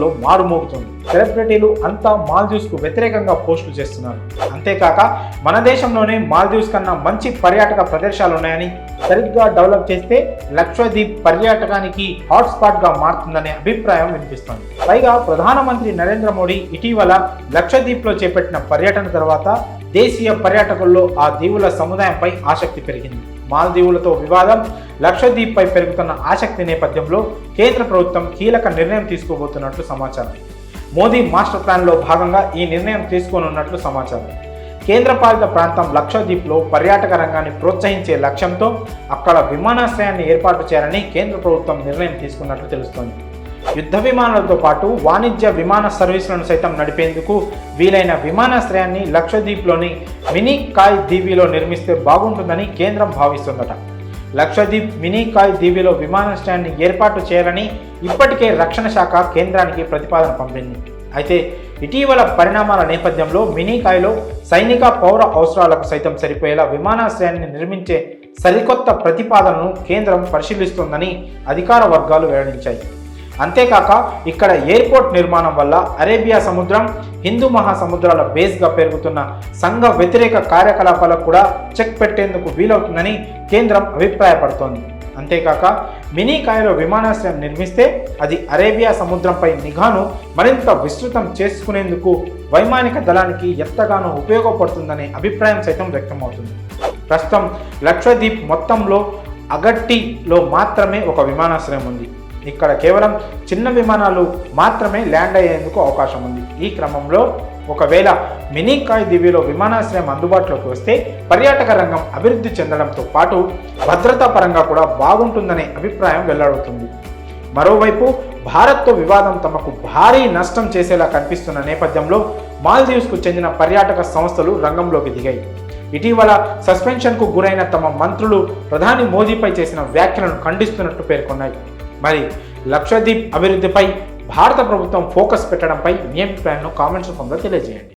లో మారుమోగుతుంది. సెలబ్రిటీలు అంతా మాల్దీవ్స్ కు వ్యతిరేకంగా పోస్టులు చేస్తున్నారు. అంతేకాక మన దేశంలోనే మాల్దీవ్స్ కన్నా మంచి పర్యాటక ప్రదేశాలు ఉన్నాయని, సరిగ్గా డెవలప్ చేస్తే లక్షద్వీప్ పర్యాటకానికి హాట్స్పాట్ గా మారుతుందనే అభిప్రాయం వినిపిస్తోంది. పైగా ప్రధానమంత్రి నరేంద్ర మోడీ ఇటీవల లక్షద్వీప్ లో చేపట్టిన పర్యటన తర్వాత దేశీయ పర్యాటకుల్లో ఆ దీవుల సముదాయంపై ఆసక్తి పెరిగింది. మాల్దీవులతో వివాదం, లక్షద్వీప్ పై పెరుగుతున్న ఆసక్తి నేపథ్యంలో కేంద్ర ప్రభుత్వం కీలక నిర్ణయం తీసుకోబోతున్నట్లు సమాచారం. మోదీ మాస్టర్ ప్లాన్లో భాగంగా ఈ నిర్ణయం తీసుకోనున్నట్లు సమాచారం. కేంద్రపాలిత ప్రాంతం లక్షద్వీప్లో పర్యాటక రంగాన్ని ప్రోత్సహించే లక్ష్యంతో అక్కడ విమానాశ్రయాన్ని ఏర్పాటు చేయాలని కేంద్ర ప్రభుత్వం నిర్ణయం తీసుకున్నట్లు తెలుస్తోంది. యుద్ధ విమానాలతో పాటు వాణిజ్య విమాన సర్వీసులను సైతం నడిపేందుకు వీలైన విమానాశ్రయాన్ని లక్షద్వీప్లోని మినీ కాయ్ దీవిలో నిర్మిస్తే బాగుంటుందని కేంద్రం భావిస్తుందట. లక్షద్వీప్ మినీ కాయ్ దీవిలో విమానాశ్రయాన్ని ఏర్పాటు చేయాలని ఇప్పటికే రక్షణ శాఖ కేంద్రానికి ప్రతిపాదన పంపింది. అయితే ఇటీవల పరిణామాల నేపథ్యంలో మినీ కాయ్లో సైనిక పౌర అవసరాలకు సైతం సరిపోయేలా విమానాశ్రయాన్ని నిర్మించే సరికొత్త ప్రతిపాదనను కేంద్రం పరిశీలిస్తోందని అధికార వర్గాలు వెల్లడించాయి. అంతేకాక ఇక్కడ ఎయిర్పోర్ట్ నిర్మాణం వల్ల అరేబియా సముద్రం, హిందూ మహాసముద్రాల బేస్గా పెరుగుతున్న సంఘ వ్యతిరేక కార్యకలాపాలకు కూడా చెక్ పెట్టేందుకు వీలవుతుందని కేంద్రం అభిప్రాయపడుతోంది. అంతేకాక మినీ కాయ్లో విమానాశ్రయం నిర్మిస్తే అది అరేబియా సముద్రంపై నిఘాను మరింత విస్తృతం చేసుకునేందుకు వైమానిక దళానికి ఎంతగానో ఉపయోగపడుతుందనే అభిప్రాయం సైతం వ్యక్తమవుతుంది. ప్రస్తుతం లక్షద్వీప్ మొత్తంలో అగట్టిలో మాత్రమే ఒక విమానాశ్రయం ఉంది. ఇక్కడ కేవలం చిన్న విమానాలు మాత్రమే ల్యాండ్ అయ్యేందుకు అవకాశం ఉంది. ఈ క్రమంలో ఒకవేళ మినీ కాయ్ దీవిలో విమానాశ్రయం అందుబాటులోకి వస్తే పర్యాటక రంగం అభివృద్ధి చెందడంతో పాటు భద్రతా పరంగా కూడా బాగుంటుందనే అభిప్రాయం వెల్లడవుతుంది. మరోవైపు భారత్తో వివాదం తమకు భారీ నష్టం చేసేలా కనిపిస్తున్న నేపథ్యంలో మాల్దీవ్స్కు చెందిన పర్యాటక సంస్థలు రంగంలోకి దిగాయి. ఇటీవల సస్పెన్షన్కు గురైన తమ మంత్రులు ప్రధాని మోదీపై చేసిన వ్యాఖ్యలను ఖండిస్తున్నట్టు పేర్కొన్నాయి. మరి లక్షద్వీప్ అభివృద్ధిపై భారత ప్రభుత్వం ఫోకస్ పెట్టడంపై మీ అభిప్రాయాన్ని కామెంట్స్ రూపంలో తెలియజేయండి.